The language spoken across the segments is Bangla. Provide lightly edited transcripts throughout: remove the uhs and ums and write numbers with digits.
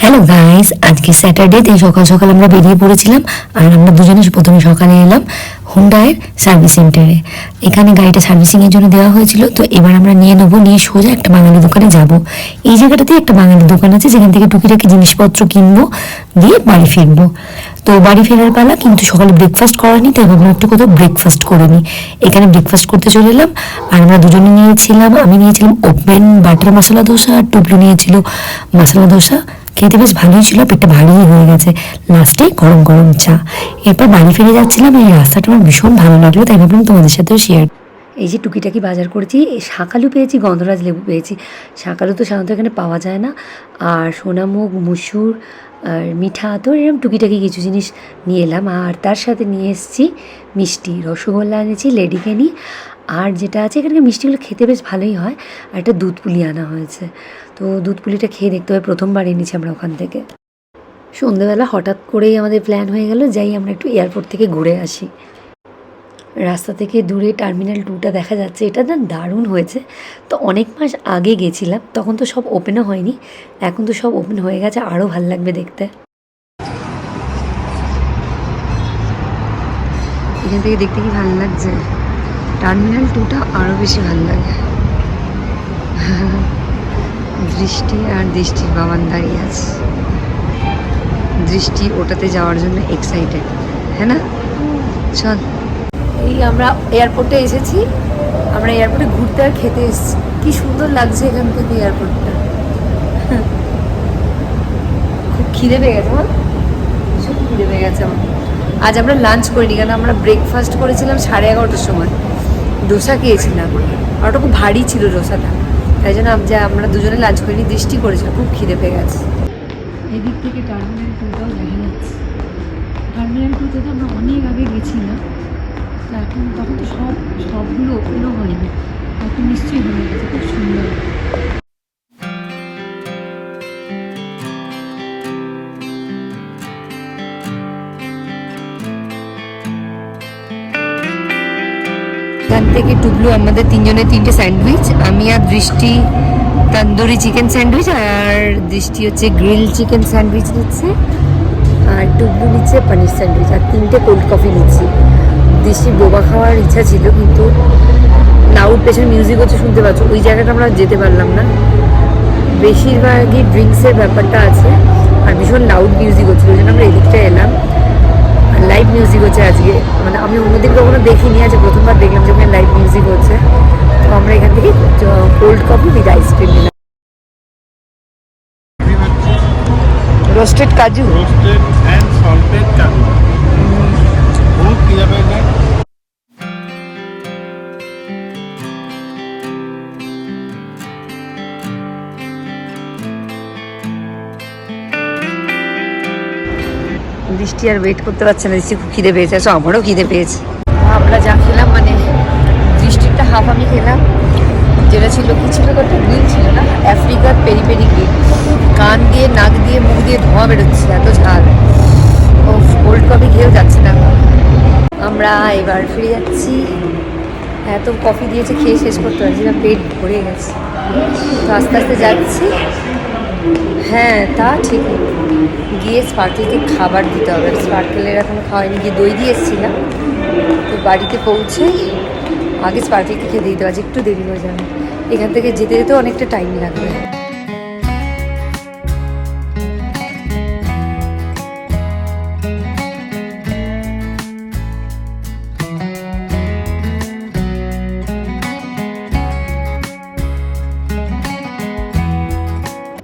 হ্যালো গাইস, আজকে স্যাটারডেতে সকাল সকাল আমরা বেরিয়ে পড়েছিলাম। আর আমরা দুজনে প্রথমে সকালে এলাম হুন্ডাইয়ের সার্ভিস সেন্টারে। এখানে গাড়িটা সার্ভিসিংয়ের জন্য দেওয়া হয়েছিল। তো এবার আমরা নিয়ে নেবো, নিয়ে সোজা একটা বাঙালি দোকানে যাব। এই জায়গাটাতে একটা বাঙালি দোকান আছে যেখান থেকে টুকিটাকি জিনিসপত্র কিনবো, দিয়ে বাড়ি ফিরবো। তো বাড়ি ফেরার পালা, কিন্তু সকালে ব্রেকফাস্ট করানি, তাই ভাবলাম একটু কোথাও ব্রেকফাস্ট করে নিই। এখানে ব্রেকফাস্ট করতে চলে এলাম। আর আমরা দুজনে নিয়েছিলাম, আমি নিয়েছিলাম ওপেন বাটার মশলা দোসা, আর টুকলু নিয়েছিল মশলা দোসা। খেতে বেশ ভালোই ছিল, পেটটা ভারী হয়ে গেছে। লাস্টে গরম গরম চা। এরপর বাড়ি ফিরে যাচ্ছিলাম। এই রাস্তাটা আমার ভীষণ ভালো লাগলো, তাই ভাবলাম তোমাদের সাথেও শেয়ার। এই যে টুকিটাকি বাজার করেছি, শাকালু পেয়েছি, গন্ধরাজ লেবু পেয়েছি। শাকালু তো সাধারণত এখানে পাওয়া যায় না। আর সোনামুগ, মুসুর, আর মিঠা আতর, এরকম টুকিটাকি কিছু জিনিস নিয়ে এলাম। আর তার সাথে নিয়ে এসেছি মিষ্টি, রসগোল্লা এনেছি, লেডিকেনি। আর যেটা আছে, এখানকার মিষ্টিগুলো খেতে বেশ ভালোই হয়। আর একটা দুধ পুলি আনা হয়েছে। তো দুধ পুলিটা খেয়ে দেখতে হবে, প্রথমবার এনেছি আমরা ওখান থেকে। সন্ধেবেলা হঠাৎ করেই আমাদের প্ল্যান হয়ে গেল, যাই আমরা একটু এয়ারপোর্ট থেকে ঘুরে আসি। রাস্তা থেকে দূরে টার্মিনাল 2টা দেখা যাচ্ছে, এটা না দারুণ হয়েছে। তো অনেক মাস আগে গেছিলাম, তখন তো সব ওপেনও হয়নি। এখন তো সব ওপেন হয়ে গেছে, আরও ভাল লাগবে দেখতে। এখান থেকে দেখতে কি ভালো লাগছে, টার্মিনাল 2টা আরও বেশি ভালো লাগে। দৃষ্টি আর দৃষ্টির বাবান দাঁড়িয়ে আছে। দৃষ্টি ওটাতে যাওয়ার জন্য এক্সাইটেড, হ্যাঁ না? চল। এই আমরা এয়ারপোর্টে এসেছি। আমরা এয়ারপোর্টে ঘুরতে আর খেতে এসেছি। কি সুন্দর লাগছে এখান থেকে এয়ারপোর্টটা। খুব খিদে পেয়ে গেছে আমার, ভীষণ খিদে পেয়ে গেছে আমার। আজ আমরা লাঞ্চ করিনি, কারণ আমরা ব্রেকফাস্ট করেছিলাম 11:30টার সময়। ডোসা খেয়েছিলাম, আর ওটা খুব ভারী ছিল ডোসাটা। তাই জন্য আমরা দুজনে লাঞ্চ করিনি, দৃষ্টি করেছিল। খুব খিদে পেয়ে গেছে। এদিক থেকে টার্মিনাল 2টাও দেখা যাচ্ছে। টার্মিনাল 2তে তো আমরা অনেক আগে গেছিলাম। এখন তখন তো সবগুলো ওপেনও হয়নি। এখন নিশ্চয়ই হয়ে গেছে। খুব সুন্দর। এখান থেকে টুকলু আমাদের তিনজনের 3টে স্যান্ডউইচ, আমি আর দৃষ্টি তন্দুরি চিকেন স্যান্ডউইচ, আর দৃষ্টি হচ্ছে গ্রিল চিকেন স্যান্ডউইচ নিচ্ছে, আর টুকলু নিচ্ছে পনির স্যান্ডউইচ, আর 3টে কোল্ড কফি নিচ্ছি। দৃষ্টির বোবা খাওয়ার ইচ্ছা ছিল, কিন্তু লাউড পেছনে মিউজিক হচ্ছে, শুনতে পাচ্ছ। ওই জায়গাটা আমরা যেতে পারলাম না। বেশিরভাগই ড্রিঙ্কসের ব্যাপারটা আছে, আর ভীষণ লাউড মিউজিক হচ্ছিল, ওই জন্য আমরা এদিকটা এলাম। আর লাইভ মিউজিক হচ্ছে আজকে, মানে আমি অন্যদিন কখনো দেখিনি, আজ প্রথমবার দেখলাম যে লাইভ মিউজিক হচ্ছে। তো আমরা এখান থেকে কোল্ড কফি উইথ আইসক্রিম নিলাম। রোস্টেড কাজু, roasted and salted কাজু বহুত কি যাবে এটা। বৃষ্টি আর ওয়েট করতে পারছে না, দৃষ্টি খুব খিদে পেয়েছে। আসো, আমারও খিদে পেয়েছে। আমরা যা খেলাম, মানে বৃষ্টিরটা হাফ আমি খেলাম, যেটা ছিল কি ছিল, একটা গ্রিল ছিল না, আফ্রিকার পেরি পেরি গ্রিল। কান দিয়ে, নাক দিয়ে, মুখ দিয়ে ধোঁয়া বেরোচ্ছে, এত ঝাল। ও কোল্ড কফি খেয়েও যাচ্ছে না। আমরা এবার ফিরে যাচ্ছি। এত কফি দিয়েছে, খেয়ে শেষ করতে পারছি না, পেট ভরে গেছে। তো আস্তে আস্তে যাচ্ছি। হ্যাঁ, তা ঠিকই। গিয়ে স্পার্কেলকে খাবার দিতে হবে। স্পার্কেলের এখনো খাওয়াইনি, গিয়ে দই দিয়ে এসেছিলাম। তো বাড়িতে পৌঁছে আগে স্পার্কেলকে খেতে দিতে হবে, একটু দেরি হয়ে যাবে। এখান থেকে যেতে যেতেও অনেকটা টাইম লাগবে।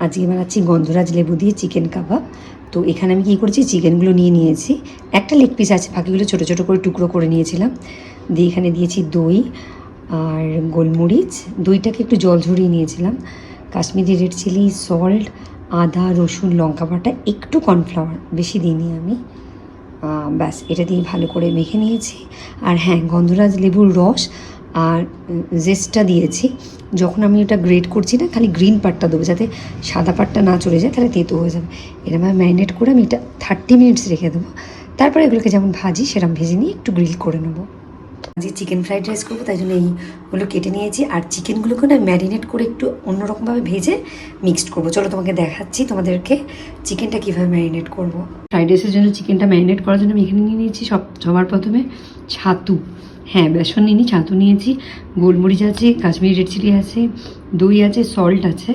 আজকে বানাচ্ছি গন্ধরাজ লেবু দিয়ে চিকেন কাবাব। তো এখানে আমি কী করেছি, চিকেনগুলো নিয়ে নিয়েছি। একটা লেগ পিস আছে, বাকিগুলো ছোটো ছোটো করে টুকরো করে নিয়েছিলাম। দিয়ে এখানে দিয়েছি দই আর গোলমরিচ, দইটাকে একটু জল ঝরিয়ে নিয়েছিলাম, কাশ্মীরি রেড চিলি, সল্ট, আদা, রসুন, লঙ্কা বাটা, একটু কর্নফ্লাওয়ার, বেশি দিইনি আমি। ব্যাস, এটা দিয়ে ভালো করে মেখে নিয়েছি। আর হ্যাঁ, গন্ধরাজ লেবুর রস আর জেস্টটা দিয়েছি। যখন আমি ওটা গ্রেট করছি না, খালি গ্রিন পার্টটা দেবো, যাতে সাদা পার্টটা না চলে যায়, তাহলে তেতো হয়ে যাবে। এরকম ম্যারিনেট করে আমি এটা 30 মিনিটস রেখে দেবো। তারপরে এগুলোকে যেমন ভাজি সেরকম ভেজে নিয়ে একটু গ্রিল করে নেবো। আজকে চিকেন ফ্রাইড রাইস করবো, তাই জন্য এইগুলো কেটে নিয়েছি। আর চিকেনগুলোকে না ম্যারিনেট করে একটু অন্যরকমভাবে ভেজে মিক্সড করবো। চলো তোমাকে দেখাচ্ছি তোমাদেরকে চিকেনটা কীভাবে ম্যারিনেট করবো। ফ্রাইড রাইসের জন্য চিকেনটা ম্যারিনেট করার জন্য আমি এখানে নিয়ে নিয়েছি সবার প্রথমে ছাতু, হ্যাঁ বেসন নিয়ে নিই, ছাতু নিয়েছি, গোলমরিচ আছে, কাশ্মীরি রেড চিলি আছে, দই আছে, সল্ট আছে,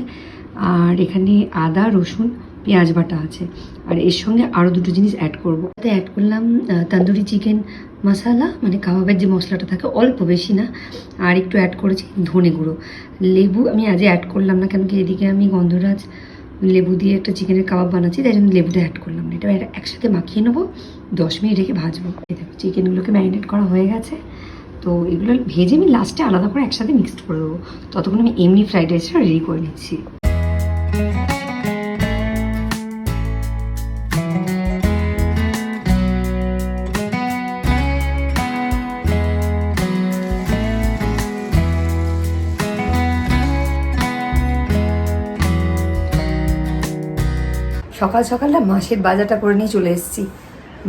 আর এখানে আদা রসুন পেঁয়াজ বাটা আছে। আর এর সঙ্গে আরও দুটো জিনিস অ্যাড করবো। অ্যাড করলাম তন্দুরি চিকেন মশলা, মানে কাবাবের যে মশলাটা থাকে, অল্প বেশি না। আর একটু অ্যাড করেছি ধনে গুঁড়ো। লেবু আমি আজ অ্যাড করলাম না, কেন কি এদিকে আমি গন্ধরাজ লেবু দিয়ে একটা চিকেনের কাবাব বানাচ্ছি, তাই জন্য লেবুটা অ্যাড করলাম না। এটা একসাথে মাখিয়ে নেবো, 10 মিনিট রেখে ভাজবো। দেখো চিকেনগুলোকে ম্যারিনেট করা হয়ে গেছে, তো এগুলো ভেজে আমি লাস্টে আলাদা করে একসাথে মিক্সড করে দেবো। ততক্ষণ আমি এমনি ফ্রাইড রাইসটা রেডি করে নিচ্ছি। সকাল সকাল না মাসের বাজারটা করে নিয়ে চলে এসেছি।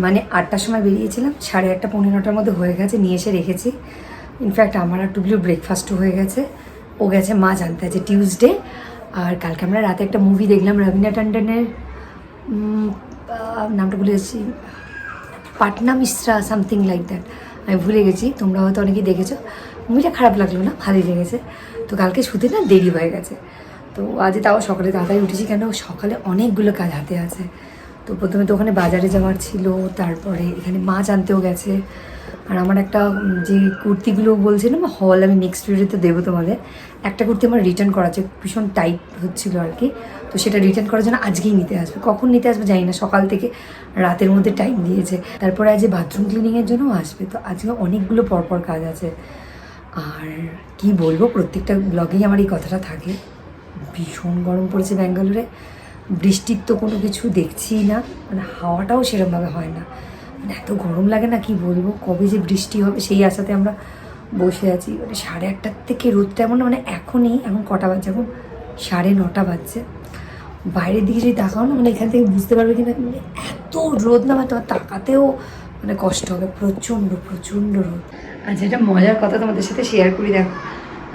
মানে 8টার সময় বেরিয়েছিলাম, 8:30 পৌনে 9টার মধ্যে হয়ে গেছে, নিয়ে এসে রেখেছি। ইনফ্যাক্ট আমার আর টুবলু ব্রেকফাস্টও হয়ে গেছে। ও গেছে মাছ আনতে, আছে টিউসডে। আর কালকে আমরা রাতে একটা মুভি দেখলাম, রবীন্দ্র টন্ডনের, নামটা ভুলে গেছি, Patna Mishra something like that, আমি ভুলে গেছি। তোমরা হয়তো অনেকেই দেখেছো। মুভিটা খারাপ লাগলো না, ভালোই লেগেছে। তো কালকে শুতে না দেরি হয়ে গেছে, তো আজ তাও সকালে তাড়াতাড়ি উঠেছি, কেন সকালে অনেকগুলো কাজ হাতে আছে। তো প্রথমে তো ওখানে বাজারে যাওয়ার ছিল, তারপরে এখানে মাছ আনতেও গেছে। আর আমার একটা যে কুর্তিগুলো বলছিলাম হল, আমি নেক্সট ভিডিওতে দেবো তোমাদের। একটা কুর্তি আমার রিটার্ন করা আছে, ভীষণ টাইট হচ্ছিলো আর কি। তো সেটা রিটার্ন করার জন্য আজকেই নিতে আসবে, কখন নিতে আসবে জানি না, সকাল থেকে রাতের মধ্যে টাইম দিয়েছে। তারপরে আজ বাথরুম ক্লিনিংয়ের জন্যও আসবে। তো আজকে অনেকগুলো পরপর কাজ আছে। আর কি বলবো, প্রত্যেকটা ব্লগেই আমার এই কথাটা থাকে, ভীষণ গরম পড়েছে ব্যাঙ্গালোরে। বৃষ্টির তো কোনো কিছু দেখছি না, মানে হাওয়াটাও সেরকমভাবে হয় না, মানে এত গরম লাগে না, কি বলবো। কবে যে বৃষ্টি হবে সেই আশাতে আমরা বসে আছি। মানে 8:30 থেকে রোদটা এমন, মানে এখনই, এখন কটা বাজছে, এখন 9:30 বাজছে। বাইরের দিকে যদি তাকাও না, মানে এখান থেকে বুঝতে পারবে কিনা, মানে এত রোদ না, মানে তোমার তাকাতেও মানে কষ্ট হবে, প্রচণ্ড প্রচণ্ড রোদ। আচ্ছা, এটা মজার কথা তোমাদের সাথে শেয়ার করি। দেখো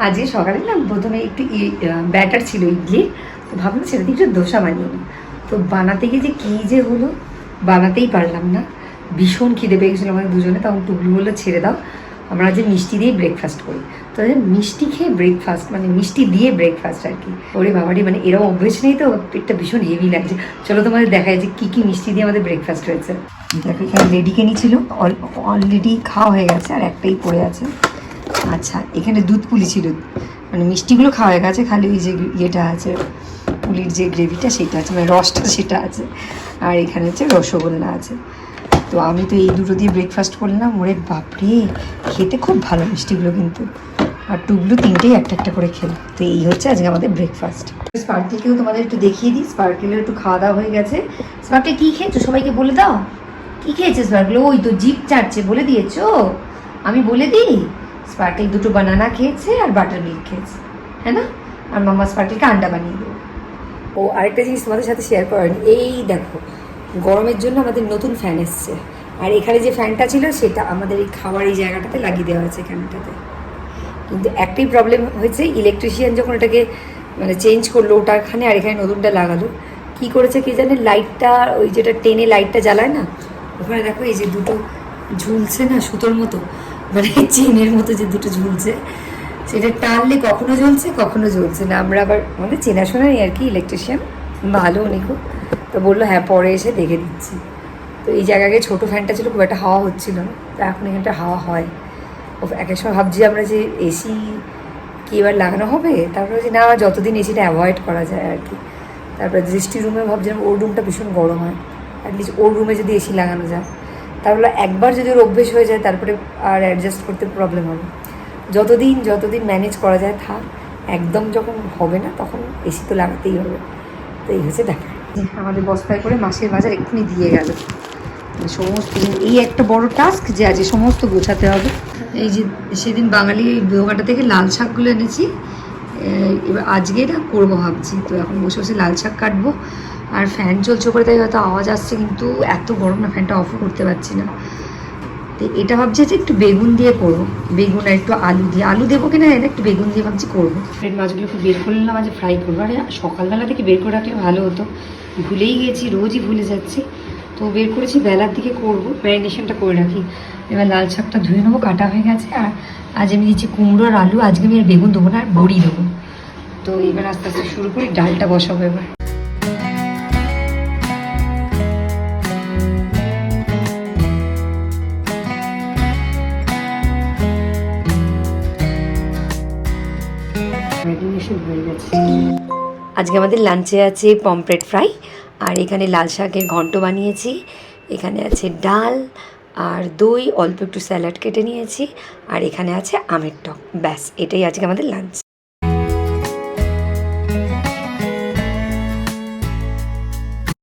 আজকে সকালে না প্রথমে একটু ব্যাটার ছিল ইডলি, তো ভাবলাম সেটা দিয়ে একটু দোসা বানিয়ে নিই। তো বানাতে গিয়ে যে কী যে হলো, বানাতেই পারলাম না। ভীষণ খিদে পেয়ে গেছিলো আমাদের দুজনে, তখন টুকলু বললো ছেড়ে দাও, আমরা যে মিষ্টি দিয়ে ব্রেকফাস্ট করি। তো মিষ্টি খেয়ে ব্রেকফাস্ট, মানে মিষ্টি দিয়ে ব্রেকফাস্ট আর কি। ওরে বাবারি, মানে এরকম অভ্যেস নেই, তো পেটটা ভীষণ হেভি লাগছে। চলো তোমাদের দেখায় যে কী কী মিষ্টি দিয়ে আমাদের ব্রেকফাস্ট হয়েছে। দেখো এখানে লেডিকেনি ছিল, অলরেডি খাওয়া হয়ে গেছে, আর একটাই পড়ে আছে। আচ্ছা, এখানে দুধ পুলি ছিল, মানে মিষ্টিগুলো খাওয়া হয়ে গেছে, খালি ওই যে ইয়েটা আছে, পুলির যে গ্রেভিটা সেটা আছে, মানে রসটা সেটা আছে। আর এখানে হচ্ছে রসগোল্লা আছে। তো আমি তো এই দুটো দিয়ে ব্রেকফাস্ট করলাম। ওরে বাপরে, খেতে খুব ভালো মিষ্টিগুলো কিন্তু। আর টুকলু তিনটেই একটা একটা করে খেলো। তো এই হচ্ছে আজকে আমাদের ব্রেকফাস্ট। স্পার্কেলকেও তোমাদের একটু দেখিয়ে দিই, স্পার্কেলের একটু খাওয়া দাওয়া হয়ে গেছে। স্পার্কেল কী খেয়েছো সবাইকে বলে দাও, কী খেয়েছে স্পার্কেল? ওই তো জিভ চাটছে, বলে দিয়েছো? আমি বলে দিই, স্পার্কেল দুটো বানানা খেয়েছে আর বাটার মিল্ক খেয়েছে, হ্যাঁ না? আর মাম্মা স্পার্কেলকে আন্ডা বানিয়ে দেবো। ও আরেকটা জিনিস তোমাদের সাথে শেয়ার করেনি, এই দেখো গরমের জন্য আমাদের নতুন ফ্যান এসছে। আর এখানে যে ফ্যানটা ছিল সেটা আমাদের এই খাওয়ার এই জায়গাটাতে লাগিয়ে দেওয়া হয়েছে, এখানটাতে। কিন্তু একটাই প্রবলেম হয়েছে, ইলেকট্রিশিয়ান যখন এটাকে মানে চেঞ্জ করলো ওটাখানে, আর এখানে নতুনটা লাগালো, কী করেছে কে জানে, লাইটটা ওই যেটা টেনে লাইটটা জ্বালায় না, ওখানে দেখো এই যে দুটো ঝুলছে না সুতোর মতো, মানে চেনের মতো যে দুটো ঝুলছে, সেটা টানলে কখনো জ্বলছে কখনো জ্বলছে না। আমরা আবার আমাদের চেনাশোনাই আর কি ইলেকট্রিশিয়ান, ভালো উনি খুব। তো বললো হ্যাঁ পরে এসে দেখে দিচ্ছি। তো এই জায়গায় ছোটো ফ্যানটা ছিল, খুব একটা হাওয়া হচ্ছিল না, তো এখন এখানটা হাওয়া হয়। এক এক সময় ভাবছি আমরা যে এসি কি এবার লাগানো হবে, তারপরে যে না, যতদিন এসিটা অ্যাভয়েড করা যায় আর কি। তারপরে দৃষ্টি রুমে ভাবছিলাম, ওর রুমটা ভীষণ গরম হয়, অ্যাটলিস্ট ওর রুমে যদি এসি লাগানো যায়, তারপরে একবার যদি ওর অভ্যেস হয়ে যায় তারপরে আর অ্যাডজাস্ট করতে প্রবলেম হবে। যতদিন ম্যানেজ করা যায় থাক, একদম যখন হবে না তখন এসি তো লাগাতেই হবে। তো এই হচ্ছে দেখা। আমাদের বস্তায় করে মাসের বাজার এক্ষুনি দিয়ে গেল, সমস্ত এই একটা বড় টাস্ক যে আজ সমস্ত গোছাতে হবে। এই যে সেদিন বাঙালি দোকানটা থেকে লাল শাকগুলো এনেছি, এবার আজকে এটা করবো ভাবছি। তো এখন বসে বসে লাল শাক কাটবো। আর ফ্যান চলছে করে, তাই হয়তো আওয়াজ আসছে, কিন্তু এত গরম না, ফ্যানটা অফও করতে পারছি না। তো এটা ভাবছি যে একটু বেগুন দিয়ে করবো, বেগুন আর একটু আলু দিয়ে, আলু দেবো কিনা এটা একটু বেগুন দিয়ে ভাবছি করবো। ফ্রেড মাছগুলোকে বের করে নিলাম, আজ ফ্রাই করবো। আরে সকালবেলা থেকে বের করে রাখলে ভালো হতো, ভুলেই গেছি, রোজই ভুলে যাচ্ছি। তো বের করেছি, বেলার দিকে করবো, ম্যারিনেশনটা করে রাখি। এবার লাল শাকটা ধুয়ে নেবো, কাটা হয়ে গেছে। আর আজ আমি দিচ্ছি কুমড়ো আর আলু, আজকে আমি আর বেগুন দেবো না, আর বড়ি দেবো। তো এবার আস্তে আস্তে শুরু করি, ডালটা বসাবো এবার। ম্যারিনেশন হয়ে গেছে। আজকে আমাদের লাঞ্চে আছে পমফ্রেট ফ্রাই, আর এখানে লাল শাকের ঘন্ট বানিয়েছি, এখানে আছে ডাল আর দই, অল্প একটু স্যালাড কেটে নিয়েছি, আর এখানে আছে আমের টক। ব্যাস, এটাই আজকে আমাদের লাঞ্চ।